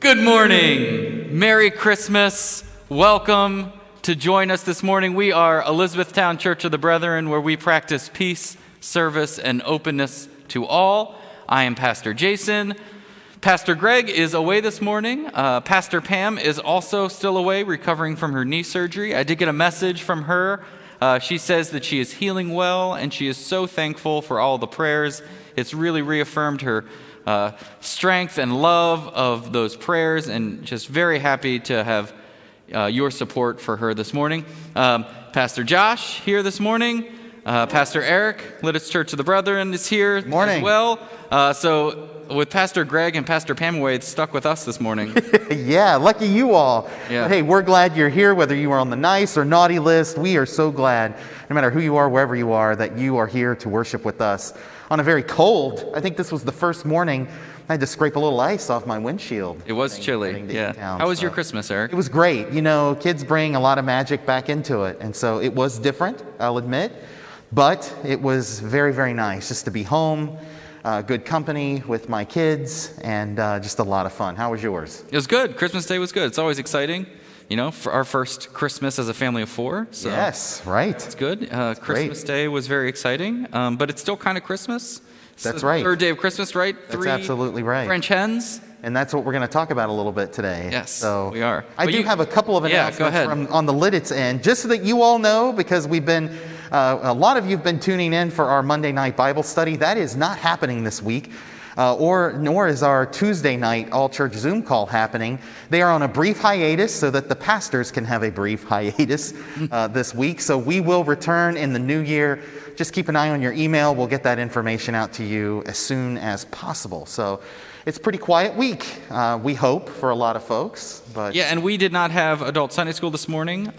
Good morning. Merry Christmas. Welcome to join us this morning. We are Elizabethtown Church of the Brethren, where we practice peace, service, and openness to all. I am Pastor Jason. Pastor Greg is away this morning. Pastor Pam is also still away, recovering from her knee surgery. I did get a message from her. She says that she is healing well, and she is so thankful for all the prayers. It's really reaffirmed her strength and love of those prayers, and just very happy to have your support for her this morning. Pastor Josh here this morning. Pastor Eric, Lidditz Church of the Brethren, is here as well. So with Pastor Greg and Pastor Pam away, it's stuck with us this morning. Yeah, lucky you all. Yeah. But hey, we're glad you're here, whether you are on the nice or naughty list. We are so glad, no matter who you are, wherever you are, that you are here to worship with us. On a very cold, I think this was the first morning, I had to scrape a little ice off my windshield. It was chilly, yeah. How was your Christmas, Eric? It was great. You know, kids bring a lot of magic back into it, and so it was different, I'll admit. But it was very, very nice just to be home, good company with my kids, and just a lot of fun. How was yours? It was good. Christmas Day was good. It's always exciting, you know, for our first Christmas as a family of four. So yes, right. It's good. Christmas Day was very exciting, but it's still kind of Christmas. That's right. Third day of Christmas, right? That's absolutely right. French hens. And that's what we're going to talk about a little bit today. Yes, so we are. I do have a couple of announcements from on the Lidditz end, just so that you all know, because we've been, a lot of you have been tuning in for our Monday night Bible study. That is not happening this week, nor is our Tuesday night all-church Zoom call happening. They are on a brief hiatus so that the pastors can have a brief hiatus this week. So we will return in the new year. Just keep an eye on your email. We'll get that information out to you as soon as possible. So it's a pretty quiet week, we hope, for a lot of folks. But yeah, and we did not have adult Sunday school this morning,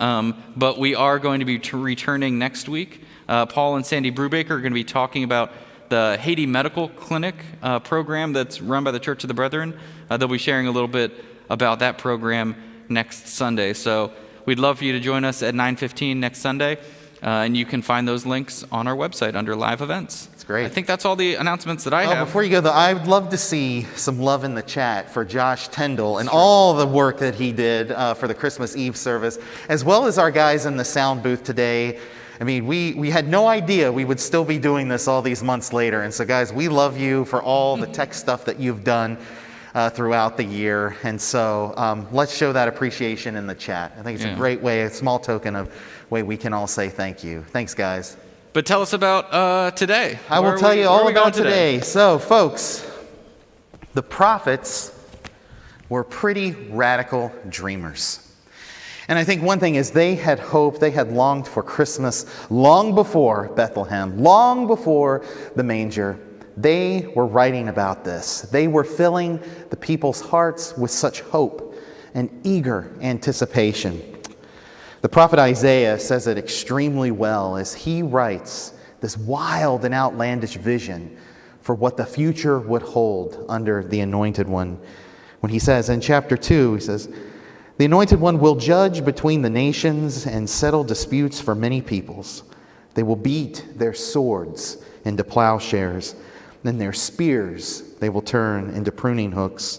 but we are going to be returning next week. Paul and Sandy Brubaker are going to be talking about the Haiti Medical Clinic program that's run by the Church of the Brethren. They'll be sharing a little bit about that program next Sunday. So we'd love for you to join us at 9:15 next Sunday. And you can find those links on our website under live events. That's great. I think that's all the announcements that I have. Before you go, though, I would love to see some love in the chat for Josh Tyndall and all the work that he did for the Christmas Eve service, as well as our guys in the sound booth today. I mean, we had no idea we would still be doing this all these months later. And so, guys, we love you for all the tech stuff that you've done throughout the year. And so let's show that appreciation in the chat. I think it's a great way, a small token of way we can all say thank you. Thanks, guys. But tell us about today. I will tell you all about today. So, folks, the prophets were pretty radical dreamers. And I think one thing is they had hoped, they had longed for Christmas long before Bethlehem, long before the manger. They were writing about this. They were filling the people's hearts with such hope and eager anticipation. The prophet Isaiah says it extremely well as he writes this wild and outlandish vision for what the future would hold under the Anointed One. When he says in chapter 2, he says, "The Anointed One will judge between the nations and settle disputes for many peoples. They will beat their swords into plowshares, and their spears they will turn into pruning hooks.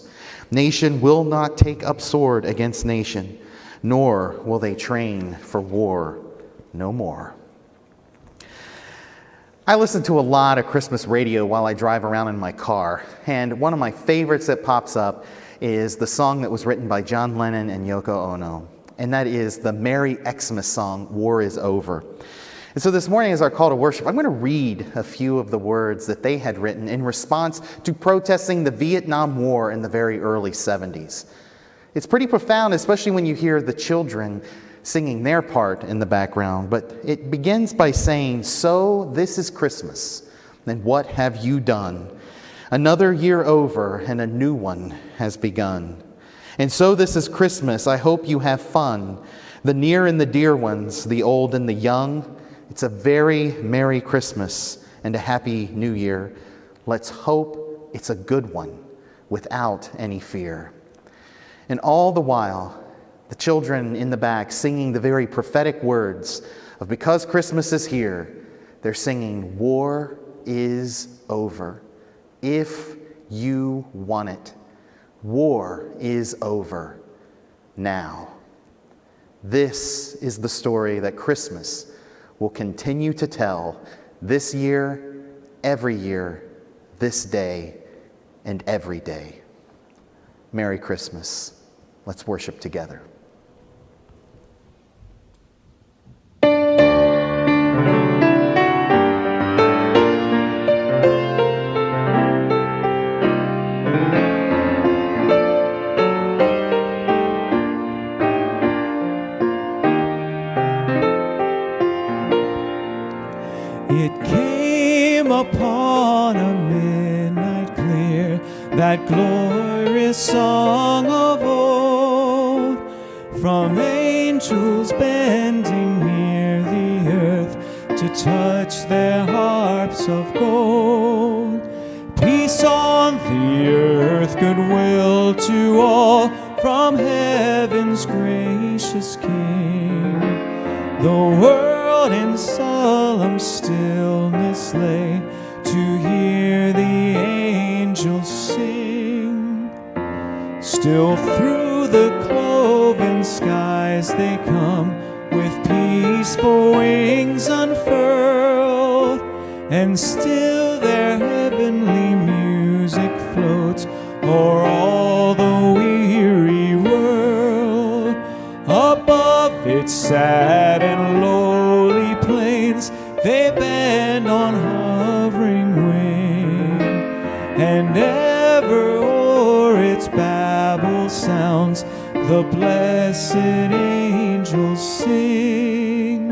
Nation will not take up sword against nation, nor will they train for war no more." I listen to a lot of Christmas radio while I drive around in my car, and one of my favorites that pops up is the song that was written by John Lennon and Yoko Ono, and that is the Merry Xmas Song War Is Over. And so this morning, as our call to worship, I'm going to read a few of the words that they had written in response to protesting the Vietnam War in the very early 70s. It's pretty profound, especially when you hear the children singing their part in the background. But it begins by saying, "So this is Christmas, and what have you done? Another year over, and a new one has begun. And so this is Christmas, I hope you have fun. The near and the dear ones, the old and the young. It's a very Merry Christmas and a Happy New Year. Let's hope it's a good one, without any fear." And all the while, the children in the back singing the very prophetic words of because Christmas is here, they're singing, "War is over. If you want it, War is over now. This is the story that Christmas will continue to tell this year, every year, this day, and every day. Merry Christmas. Let's worship together. It came upon a midnight clear, that glorious song of old, from angels bending near the earth to touch their harps of gold. Peace on the earth, goodwill to all, from heaven's gracious King. The world in solemn stillness lay to hear the angels sing. Still through the cloven skies they come, with peaceful wings unfurled, and still their heavenly music floats o'er all the weary world. Above its sad and lowly plains they bend on hovering wing, and ever o'er its babel sounds the blessed angels sing.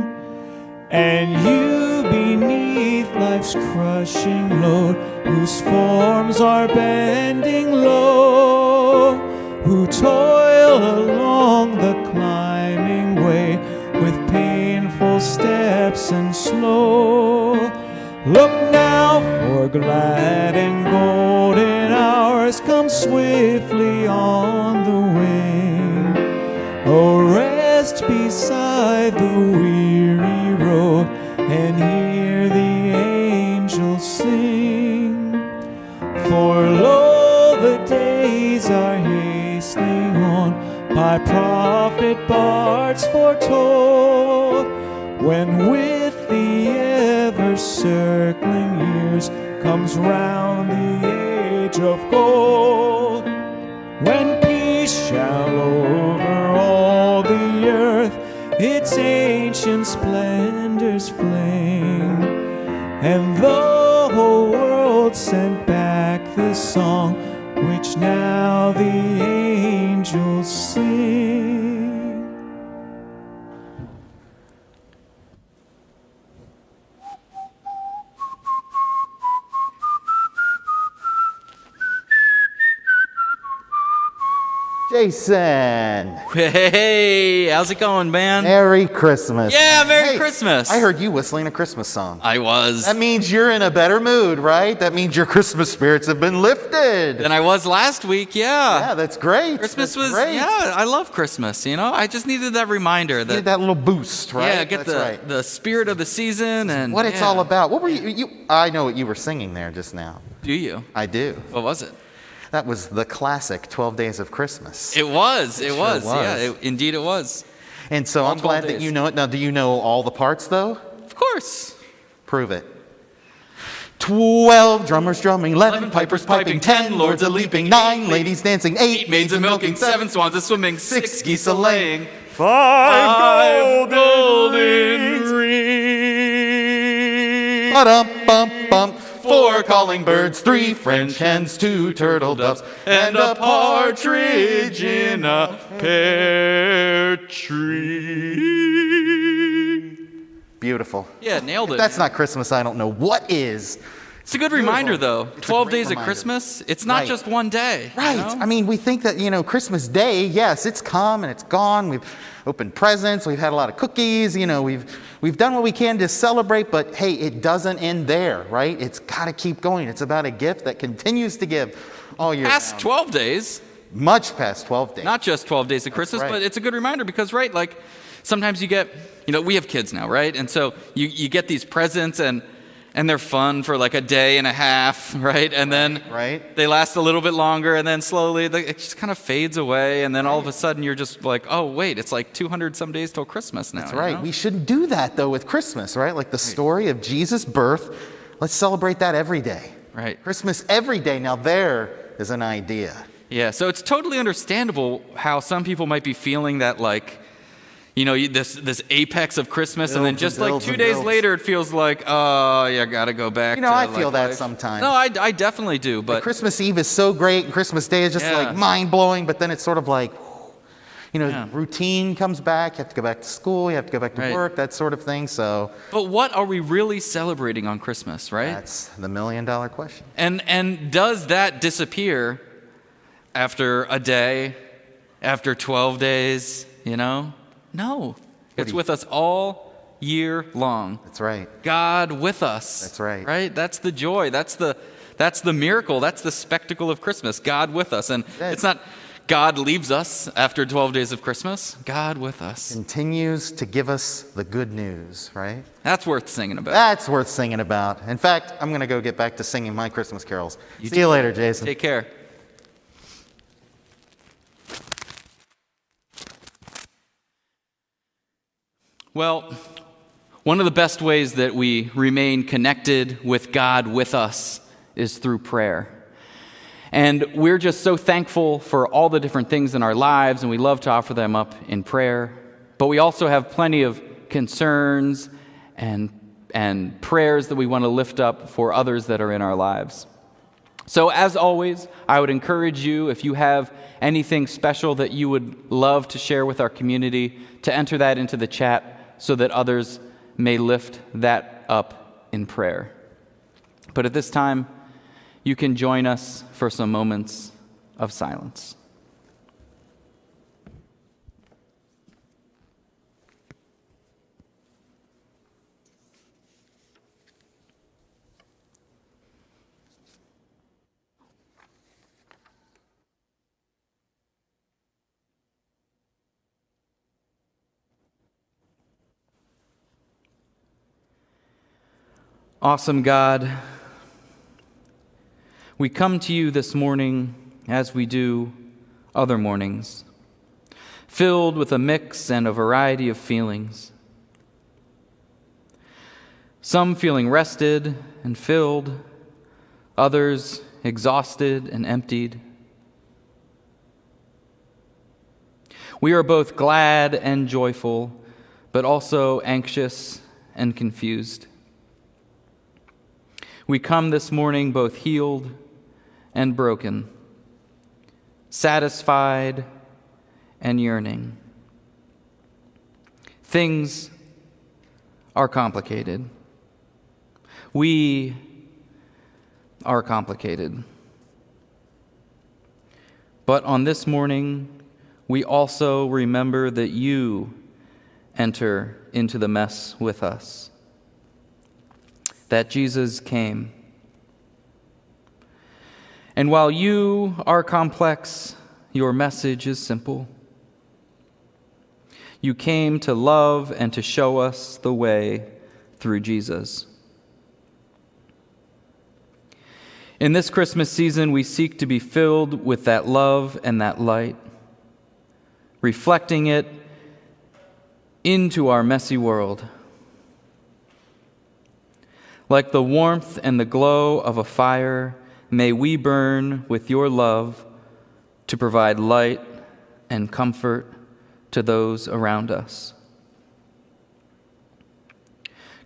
And you beneath life's crushing load, whose forms are bending low, who toil along the climbing way with painful steps and slow, look now, for glad and golden hours come swiftly on the wing. Oh, rest beside the weary road and hear the angels sing. For lo, the days are hastening on, by prophet bards foretold, when with the ever-circling years comes round the age of gold, when peace shall over all the earth its ancient splendors fling, and the whole world send back the song which now the angels sing. Jason, Hey, how's it going, man? Merry Christmas. Yeah, Merry Hey, Christmas. I heard you whistling a Christmas song. I was. That means you're in a better mood, right? That means your Christmas spirits have been lifted. Than I was last week, yeah. Yeah, that's great. Christmas That's was, great. yeah, I love Christmas, you know? I just needed that reminder Needed that, that little boost, right? yeah, get That's right. the spirit of the season and What it's yeah. all about. What were you? I know what you were singing there just now. Do you? I do. What was it? That was the classic 12 Days of Christmas. It was. It It sure was. was. Yeah, indeed it was. And so All I'm glad 12 that days. you know it. Now, do you know all the parts, though? Of course. Prove it. 12 drummers drumming, 11 pipers piping, 10 lords a leaping, 9 ladies dancing, 8 Maids a milking, 7 swans a swimming, 6 geese a laying, 5 golden rings. Ba-dum-bum-bum. 4 calling birds, 3 French hens, 2 turtle doves, and a partridge in a pear tree. Beautiful. Yeah, nailed it. If that's not Christmas, I don't know what is. It's a good Beautiful. reminder, though. It's a 12 great days reminder. of Christmas, it's not Right. just one day. you Right. know? I mean, we think that, Christmas Day, yes, it's come and it's gone. We've opened presents. We've had a lot of cookies. We've done what we can to celebrate, but hey, it doesn't end there, right? It's got to keep going. It's about a gift that continues to give all year Past round. 12 days, Much past 12 days. not just 12 days of Christmas, right. but it's a good reminder because, right, like sometimes you get, we have kids now, right? And so you get these presents and and they're fun for like a day and a half, right? And then right. they last a little bit longer, and then slowly it just kind of fades away, and then all of a sudden you're just like, oh, wait, it's like 200 some days till Christmas now. That's right. You know? We should do that, though, with Christmas, right? Like the story of Jesus' birth. Let's celebrate that every day. Right. Christmas every day. Now, there is an idea. Yeah, so it's totally understandable how some people might be feeling that, like, you know, this apex of Christmas, and then Builds just and like builds 2 and days builds. later, it feels like, oh, yeah, gotta go back. You know, to, I like, feel that life. sometimes. No, I definitely do, but Christmas Eve is so great, and Christmas Day is just Yeah. like mind-blowing, but then it's sort of like, you know, Yeah. routine comes back. You have to go back to school. You have to go back to Right. work, that sort of thing. So but what are we really celebrating on Christmas, right? that's the million-dollar question. And does that disappear after a day, after 12 days, you know? No. It's with us all year long. That's right. God with us. That's right. Right? That's the joy. That's the miracle. That's the spectacle of Christmas. God with us. And Yeah. it's not God leaves us after 12 days of Christmas. God with us. Continues to give us the good news, right? That's worth singing about. That's worth singing about. In fact, I'm going to go get back to singing my Christmas carols. See you later, Jason. Take care. Well, one of the best ways that we remain connected with God with us is through prayer. And we're just so thankful for all the different things in our lives, and we love to offer them up in prayer. But we also have plenty of concerns and prayers that we want to lift up for others that are in our lives. So as always, I would encourage you, if you have anything special that you would love to share with our community, to enter that into the chat so that others may lift that up in prayer. But at this time, you can join us for some moments of silence. Awesome God, we come to you this morning as we do other mornings, filled with a mix and a variety of feelings. Some feeling rested and filled, others exhausted and emptied. We are both glad and joyful, but also anxious and confused. We come this morning both healed and broken, satisfied and yearning. Things are complicated. We are complicated. But on this morning, we also remember that you enter into the mess with us, that Jesus came. And while you are complex, your message is simple. You came to love and to show us the way through Jesus. In this Christmas season, we seek to be filled with that love and that light, reflecting it into our messy world. Like the warmth and the glow of a fire, may we burn with your love to provide light and comfort to those around us.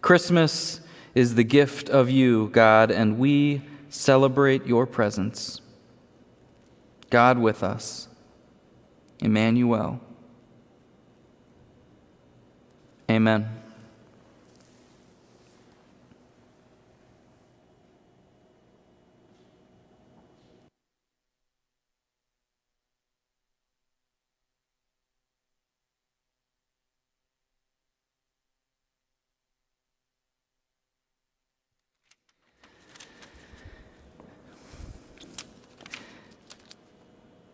Christmas is the gift of you, God, and we celebrate your presence. God with us, Emmanuel. Amen.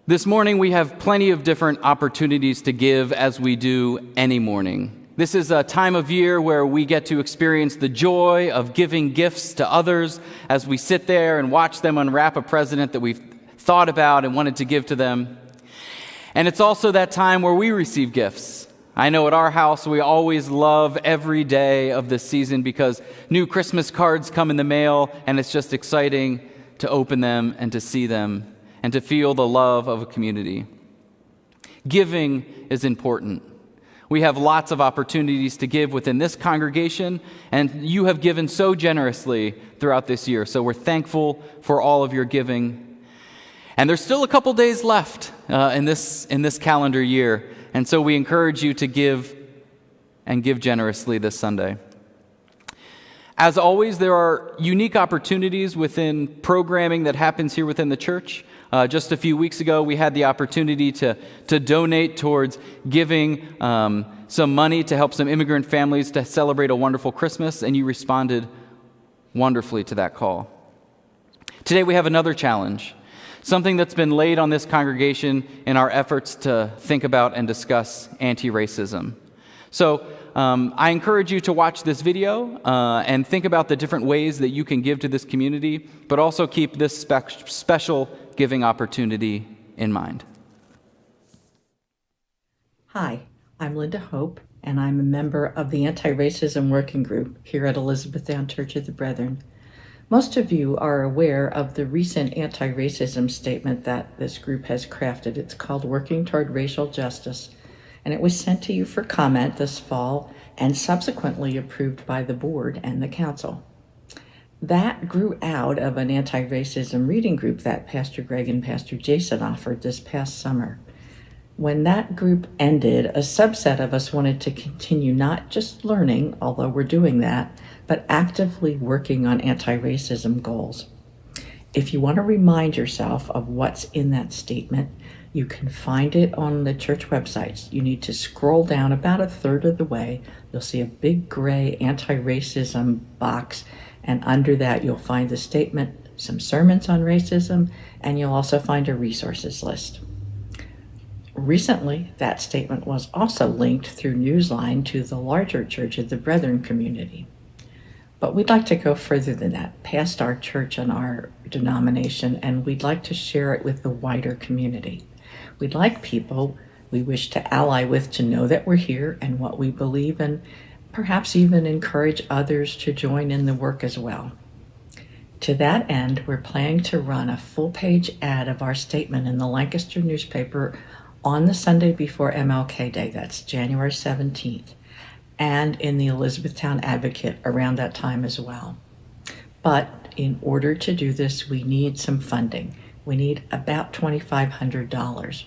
This morning, we have plenty of different opportunities to give as we do any morning. This is a time of year where we get to experience the joy of giving gifts to others as we sit there and watch them unwrap a present that we've thought about and wanted to give to them. And it's also that time where we receive gifts. I know at our house we always love every day of this season because new Christmas cards come in the mail, and it's just exciting to open them and to see them and to feel the love of a community. Giving is important. We have lots of opportunities to give within this congregation, and you have given so generously throughout this year. So we're thankful for all of your giving. And there's still a couple days left in this calendar year, and so we encourage you to give and give generously this Sunday. As always, there are unique opportunities within programming that happens here within the church. Just a few weeks ago, we had the opportunity to donate towards giving some money to help some immigrant families to celebrate a wonderful Christmas, and you responded wonderfully to that call. Today, we have another challenge, something that's been laid on this congregation in our efforts to think about and discuss anti-racism. So I encourage you to watch this video and think about the different ways that you can give to this community, but also keep this special giving opportunity in mind. Hi, I'm Linda Hope, and I'm a member of the Anti-Racism Working Group here at Elizabethtown Church of the Brethren. Most of you are aware of the recent anti-racism statement that this group has crafted. It's called Working Toward Racial Justice, and it was sent to you for comment this fall and subsequently approved by the board and the council. That grew out of an anti-racism reading group that Pastor Greg and Pastor Jason offered this past summer. When that group ended, a subset of us wanted to continue not just learning, although we're doing that, but actively working on anti-racism goals. If you want to remind yourself of what's in that statement, you can find it on the church websites. You need to scroll down about a third of the way. You'll see a big gray anti-racism box, and under that you'll find the statement, some sermons on racism, and you'll also find a resources list. Recently, that statement was also linked through Newsline to the larger Church of the Brethren community. But we'd like to go further than that, past our church and our denomination, and we'd like to share it with the wider community. We'd like people we wish to ally with to know that we're here and what we believe, and perhaps even encourage others to join in the work as well. To that end, we're planning to run a full-page ad of our statement in the Lancaster newspaper on the Sunday before MLK Day, that's January 17th, and in the Elizabethtown Advocate around that time as well. But in order to do this, we need some funding. We need about $2,500.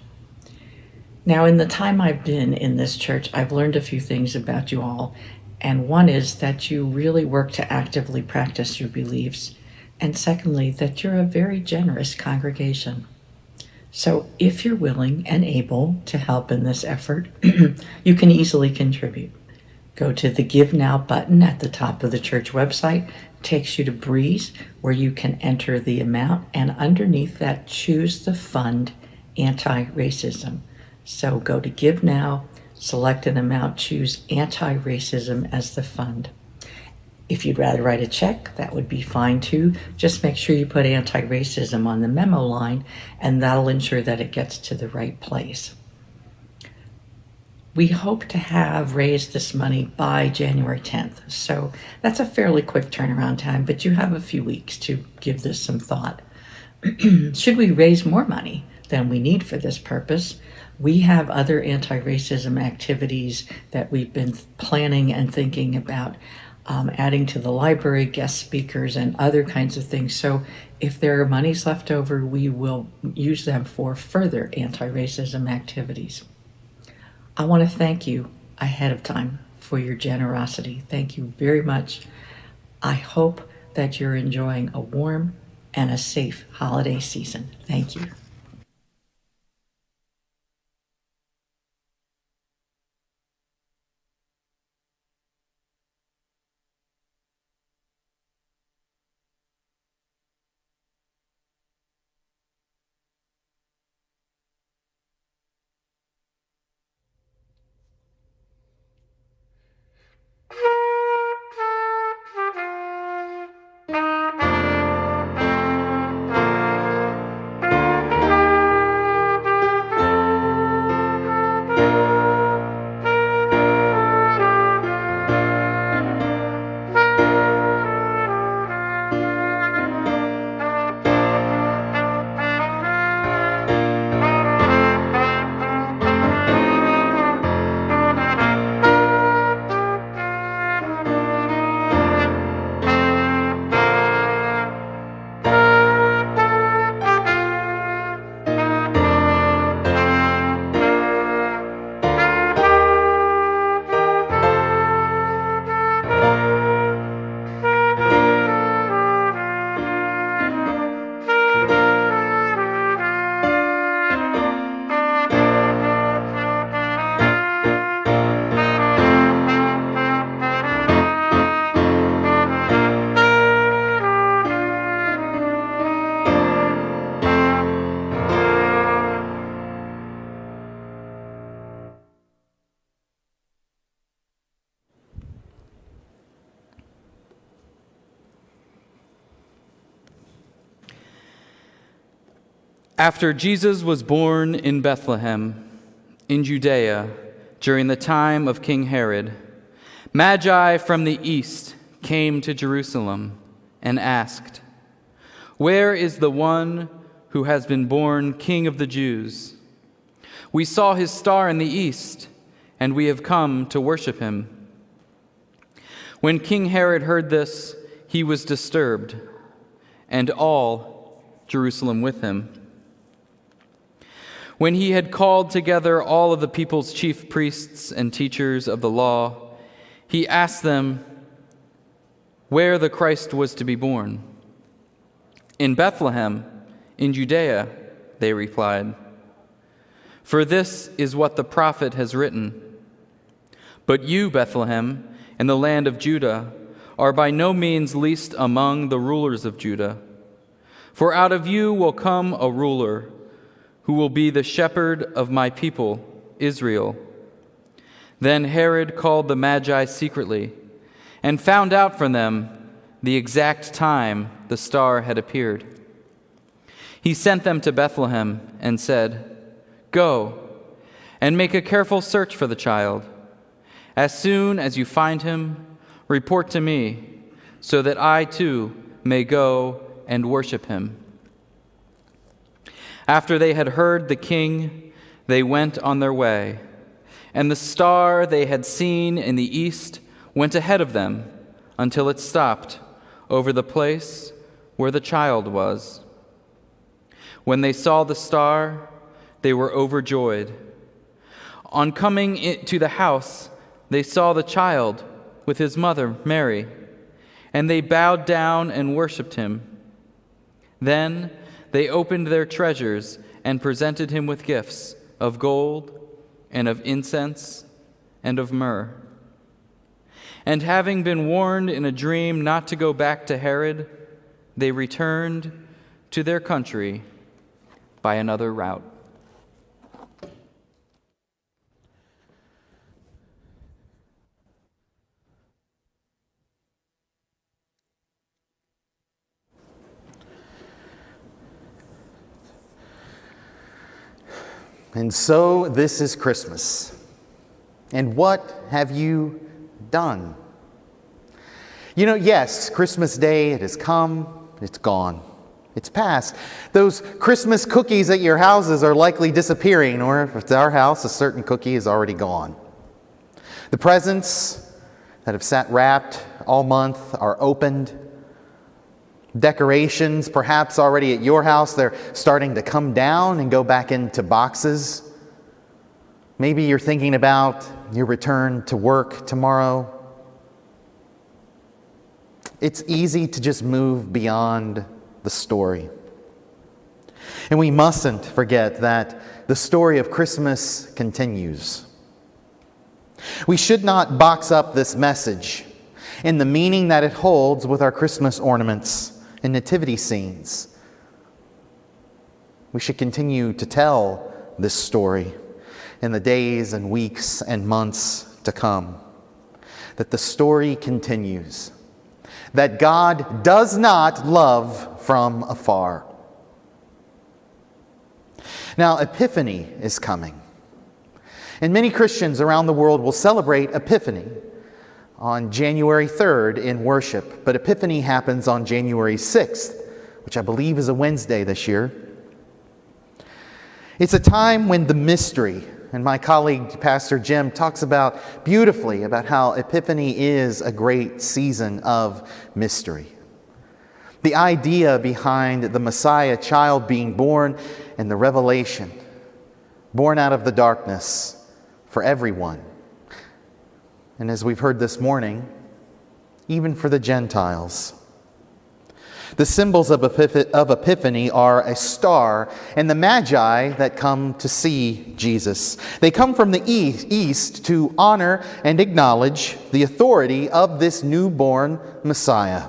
Now, in the time I've been in this church, I've learned a few things about you all, and one is that you really work to actively practice your beliefs, and secondly, that you're a very generous congregation. So if you're willing and able to help in this effort, you can easily contribute. Go to the Give Now button at the top of the church website. It takes you to Breeze, where you can enter the amount, and underneath that, choose the fund Anti-Racism. So go to Give Now, select an amount, choose Anti-Racism as the fund. If you'd rather write a check, that would be fine too. Just make sure you put anti-racism on the memo line, and that'll ensure that it gets to the right place. We hope to have raised this money by January 10th, so that's a fairly quick turnaround time, but you have a few weeks to give this some thought. Should we raise more money than we need for this purpose, we have other anti-racism activities that we've been planning and thinking about, adding to the library, guest speakers, and other kinds of things. So if there are monies left over, we will use them for further anti-racism activities. I want to thank you ahead of time for your generosity. Thank you very much. I hope that you're enjoying a warm and a safe holiday season. Thank you. After Jesus was born in Bethlehem, in Judea, during the time of King Herod, Magi from the east came to Jerusalem and asked, "Where is the one who has been born King of the Jews? We saw his star in the east, and we have come to worship him." When King Herod heard this, he was disturbed, and all Jerusalem with him. When he had called together all of the people's chief priests and teachers of the law, he asked them where the Christ was to be born. "In Bethlehem, in Judea," they replied. "For this is what the prophet has written. But you, Bethlehem, in the land of Judah, are by no means least among the rulers of Judah. For out of you will come a ruler who will be the shepherd of my people, Israel." Then Herod called the Magi secretly and found out from them the exact time the star had appeared. He sent them to Bethlehem and said, "Go and make a careful search for the child. As soon as you find him, report to me, so that I too may go and worship him." After they had heard the king, they went on their way, and the star they had seen in the east went ahead of them until it stopped over the place where the child was. When they saw the star, they were overjoyed. On coming to the house, they saw the child with his mother, Mary, and they bowed down and worshipped him. Then they opened their treasures and presented him with gifts of gold and of incense and of myrrh. And having been warned in a dream not to go back to Herod, they returned to their country by another route. And so this is Christmas. And what have you done? You know, yes, Christmas Day, it has come, it's gone, it's past. Those Christmas cookies at your houses are likely disappearing, or if it's our house, a certain cookie is already gone. The presents that have sat wrapped all month are opened. Decorations, perhaps already at your house, they're starting to come down and go back into boxes. Maybe you're thinking about your return to work tomorrow. It's easy to just move beyond the story. And we mustn't forget that the story of Christmas continues. We should not box up this message in the meaning that it holds with our Christmas ornaments and nativity scenes. We should continue to tell this story in the days and weeks and months to come. That the story continues. That God does not love from afar. Now, Epiphany is coming. And many Christians around the world will celebrate Epiphany on January 3rd in worship. But Epiphany happens on January 6th, which I believe is a Wednesday this year. It's a time when the mystery, and my colleague Pastor Jim talks about beautifully about how Epiphany is a great season of mystery. The idea behind the Messiah child being born and the revelation, born out of the darkness for everyone. And as we've heard this morning, even for the Gentiles. The symbols of Epiphany are a star and the Magi that come to see Jesus. They come from the east to honor and acknowledge the authority of this newborn Messiah.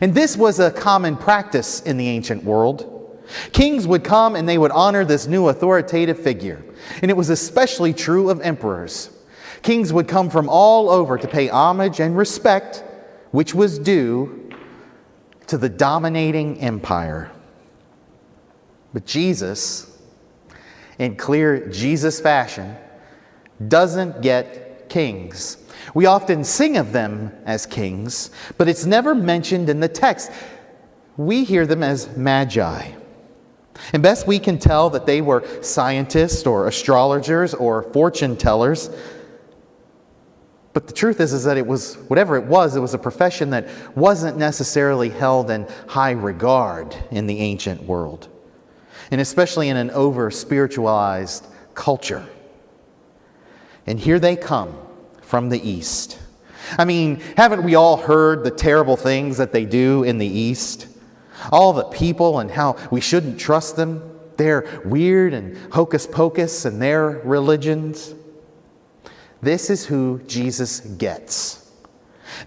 And this was a common practice in the ancient world. Kings would come and they would honor this new authoritative figure. And it was especially true of emperors. Kings would come from all over to pay homage and respect, which was due to the dominating empire. But Jesus, in clear Jesus fashion, doesn't get kings. We often sing of them as kings, but it's never mentioned in the text. We hear them as magi. And best we can tell that they were scientists or astrologers or fortune tellers. But the truth is that it was, whatever it was a profession that wasn't necessarily held in high regard in the ancient world, and especially in an over-spiritualized culture. And here they come from the East. I mean, haven't we all heard the terrible things that they do in the East? All the people and how we shouldn't trust them. Their weird and hocus pocus and their religions. This is who Jesus gets.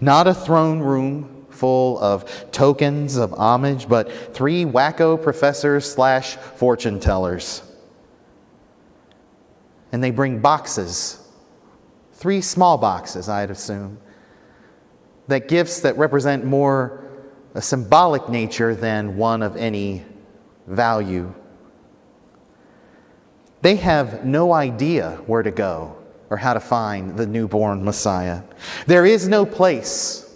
Not a throne room full of tokens of homage, but 3 wacko professors / fortune tellers. And they bring boxes, 3 small boxes, I'd assume, that gifts that represent more a symbolic nature than one of any value. They have no idea where to go or how to find the newborn Messiah. There is no place.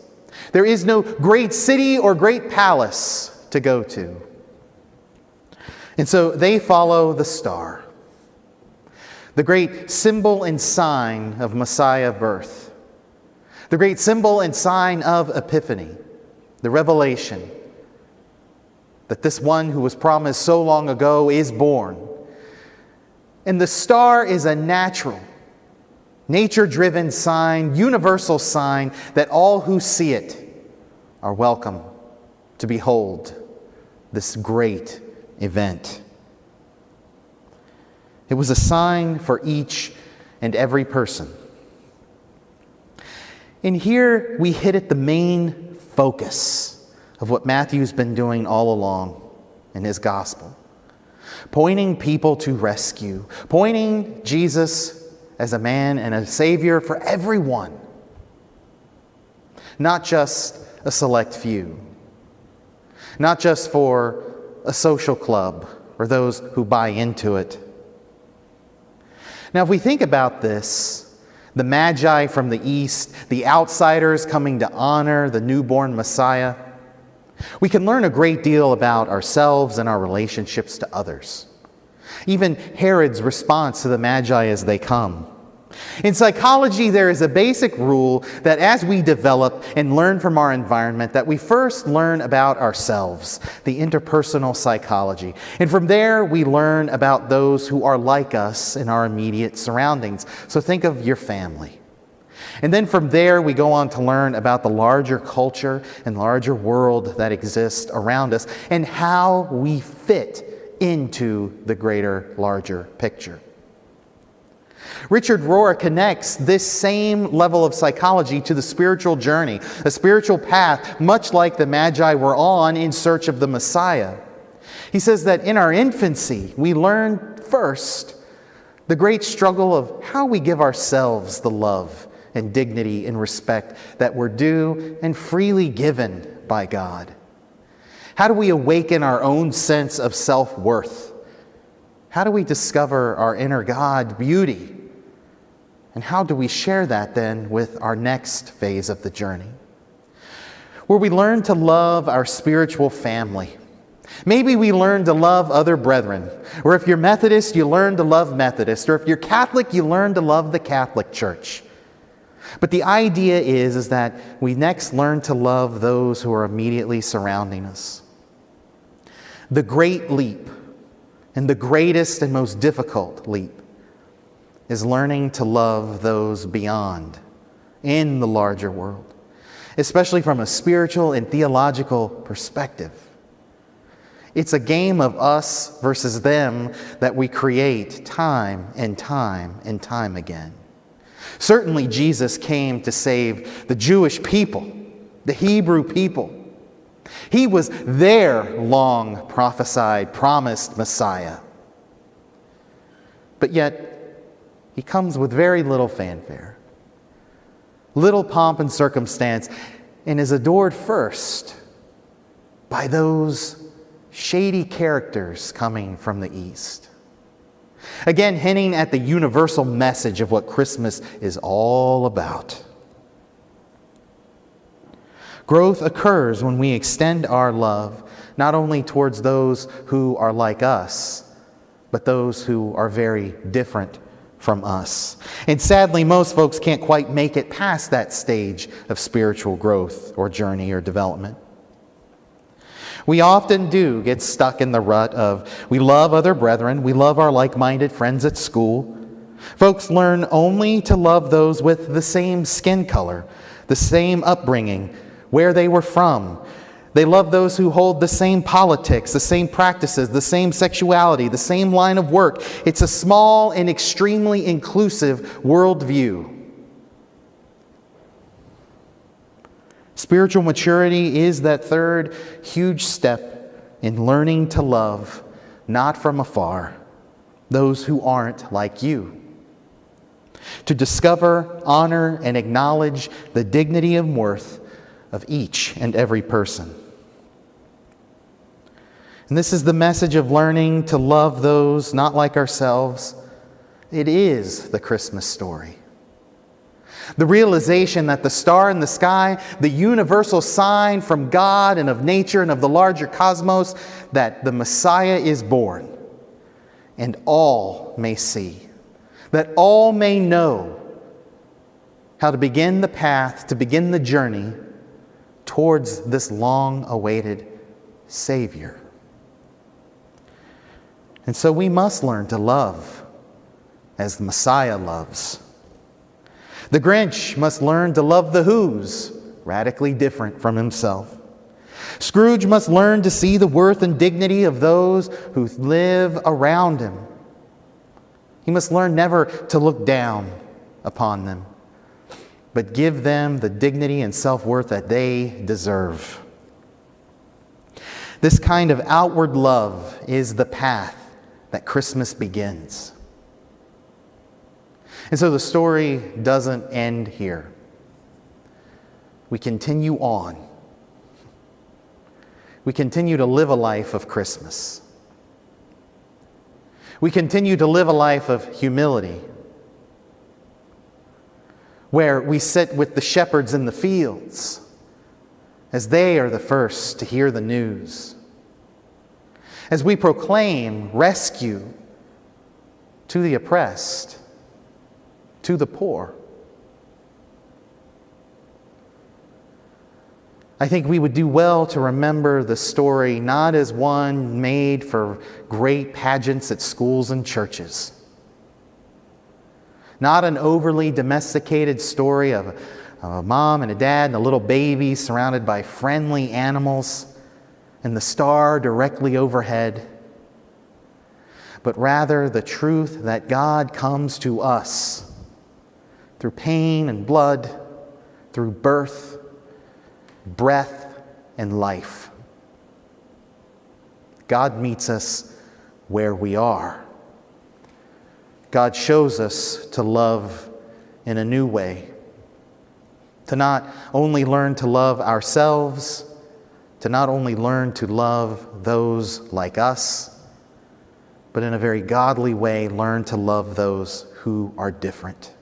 There is no great city or great palace to go to. And so they follow the star, the great symbol and sign of Messiah birth, the great symbol and sign of Epiphany, the revelation that this one who was promised so long ago is born. And the star is a natural, nature-driven sign, universal sign that all who see it are welcome to behold this great event. It was a sign for each and every person. And here we hit at the main focus of what Matthew's been doing all along in his gospel. Pointing people to rescue. Pointing Jesus as a man and a savior for everyone. Not just a select few. Not just for a social club or those who buy into it. Now, if we think about this, the Magi from the East, the outsiders coming to honor the newborn Messiah, we can learn a great deal about ourselves and our relationships to others. Even Herod's response to the Magi as they come. In psychology, there is a basic rule that as we develop and learn from our environment, that we first learn about ourselves, the interpersonal psychology. And from there, we learn about those who are like us in our immediate surroundings. So think of your family. And then from there, we go on to learn about the larger culture and larger world that exists around us and how we fit into the greater, larger picture. Richard Rohr connects this same level of psychology to the spiritual journey, a spiritual path much like the Magi were on in search of the Messiah. He says that in our infancy, we learn first the great struggle of how we give ourselves the love and dignity and respect that we're due and freely given by God. How do we awaken our own sense of self-worth? How do we discover our inner God beauty? And how do we share that then with our next phase of the journey? Where we learn to love our spiritual family. Maybe we learn to love other brethren. Or if you're Methodist, you learn to love Methodist. Or if you're Catholic, you learn to love the Catholic Church. But the idea is that we next learn to love those who are immediately surrounding us. The great leap, and the greatest and most difficult leap, is learning to love those beyond, in the larger world, especially from a spiritual and theological perspective. It's a game of us versus them that we create time and time and time again. Certainly Jesus came to save the Jewish people, the Hebrew people. He was their long prophesied, promised Messiah. But yet, he comes with very little fanfare, little pomp and circumstance, and is adored first by those shady characters coming from the east. Again, hinting at the universal message of what Christmas is all about. Growth occurs when we extend our love not only towards those who are like us, but those who are very different from us. And sadly, most folks can't quite make it past that stage of spiritual growth or journey or development. We often do get stuck in the rut of we love other brethren, we love our like-minded friends at school. Folks learn only to love those with the same skin color, the same upbringing, where they were from. They love those who hold the same politics, the same practices, the same sexuality, the same line of work. It's a small and extremely inclusive worldview. Spiritual maturity is that third huge step in learning to love, not from afar, those who aren't like you. To discover, honor, and acknowledge the dignity and worth of each and every person. And this is the message of learning to love those not like ourselves. It is the Christmas story. The realization that the star in the sky, the universal sign from God and of nature and of the larger cosmos, that the Messiah is born, and all may see, that all may know how to begin the path, to begin the journey towards this long-awaited Savior. And so we must learn to love as the Messiah loves. The Grinch must learn to love the Who's, radically different from himself. Scrooge must learn to see the worth and dignity of those who live around him. He must learn never to look down upon them, but give them the dignity and self-worth that they deserve. This kind of outward love is the path that Christmas begins. And so the story doesn't end here. We continue on. We continue to live a life of Christmas. We continue to live a life of humility, where we sit with the shepherds in the fields as they are the first to hear the news, as we proclaim rescue to the oppressed, to the poor. I think we would do well to remember the story not as one made for great pageants at schools and churches, not an overly domesticated story of a mom and a dad and a little baby surrounded by friendly animals and the star directly overhead, but rather the truth that God comes to us through pain and blood, through birth, breath, and life. God meets us where we are. God shows us to love in a new way, to not only learn to love ourselves, to not only learn to love those like us, but in a very godly way, learn to love those who are different.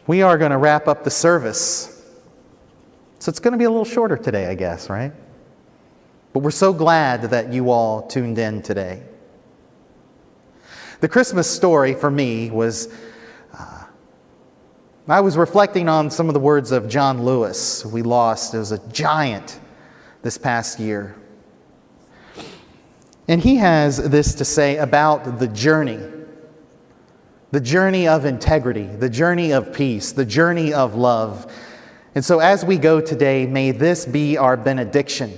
We are going to wrap up the service. So it's going to be a little shorter today, I guess, right? But we're so glad that you all tuned in today. The Christmas story for me was, I was reflecting on some of the words of John Lewis, who we lost. It was a giant this past year. And he has this to say about the journey of integrity, the journey of peace, the journey of love. And so as we go today, may this be our benediction.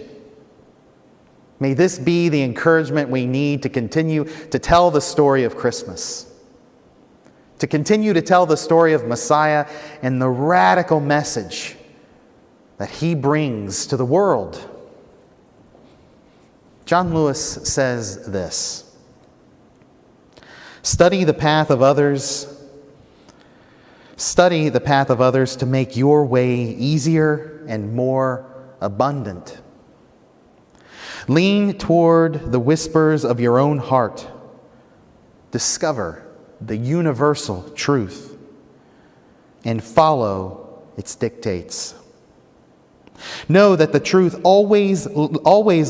May this be the encouragement we need to continue to tell the story of Christmas, to continue to tell the story of Messiah and the radical message that he brings to the world. John Lewis says this: study the path of others, Study the path of others to make your way easier and more abundant. Lean toward the whispers of your own heart. Discover the universal truth and follow its dictates. Know that the truth always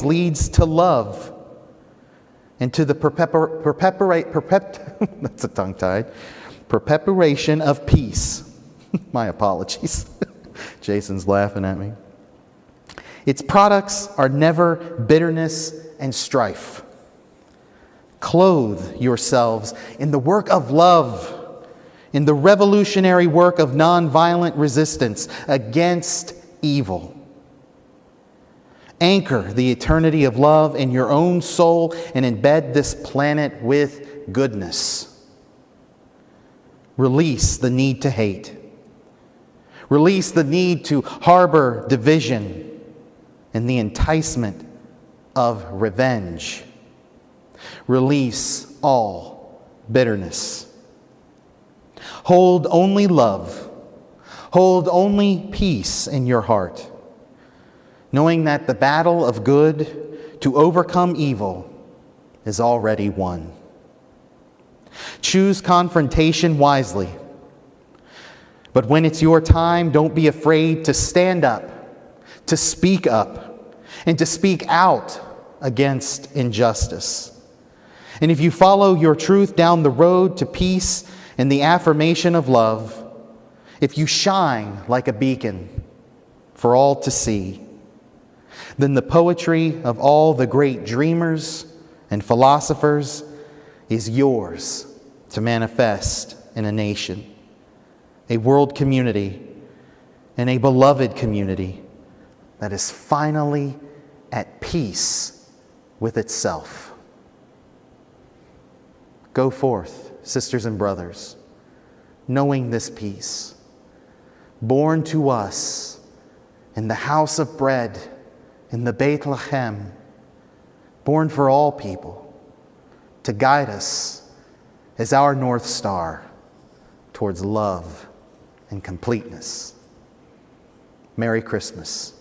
leads to love and to the that's a tongue-tied, perpetuation of peace. My apologies. Jason's laughing at me. Its products are never bitterness and strife. Clothe yourselves in the work of love, in the revolutionary work of nonviolent resistance against evil. Anchor the eternity of love in your own soul and embed this planet with goodness. Release the need to hate. Release the need to harbor division and the enticement of revenge. Release all bitterness. Hold only love. Hold only peace in your heart, knowing that the battle of good to overcome evil is already won. Choose confrontation wisely. But when it's your time, don't be afraid to stand up, to speak up, and to speak out against injustice. And if you follow your truth down the road to peace and the affirmation of love, if you shine like a beacon for all to see, then the poetry of all the great dreamers and philosophers is yours to manifest in a nation, a world community, and a beloved community that is finally at peace with itself. Go forth, sisters and brothers, knowing this peace, born to us in the house of bread, in the Bethlehem, born for all people, to guide us as our North Star towards love and completeness. Merry Christmas.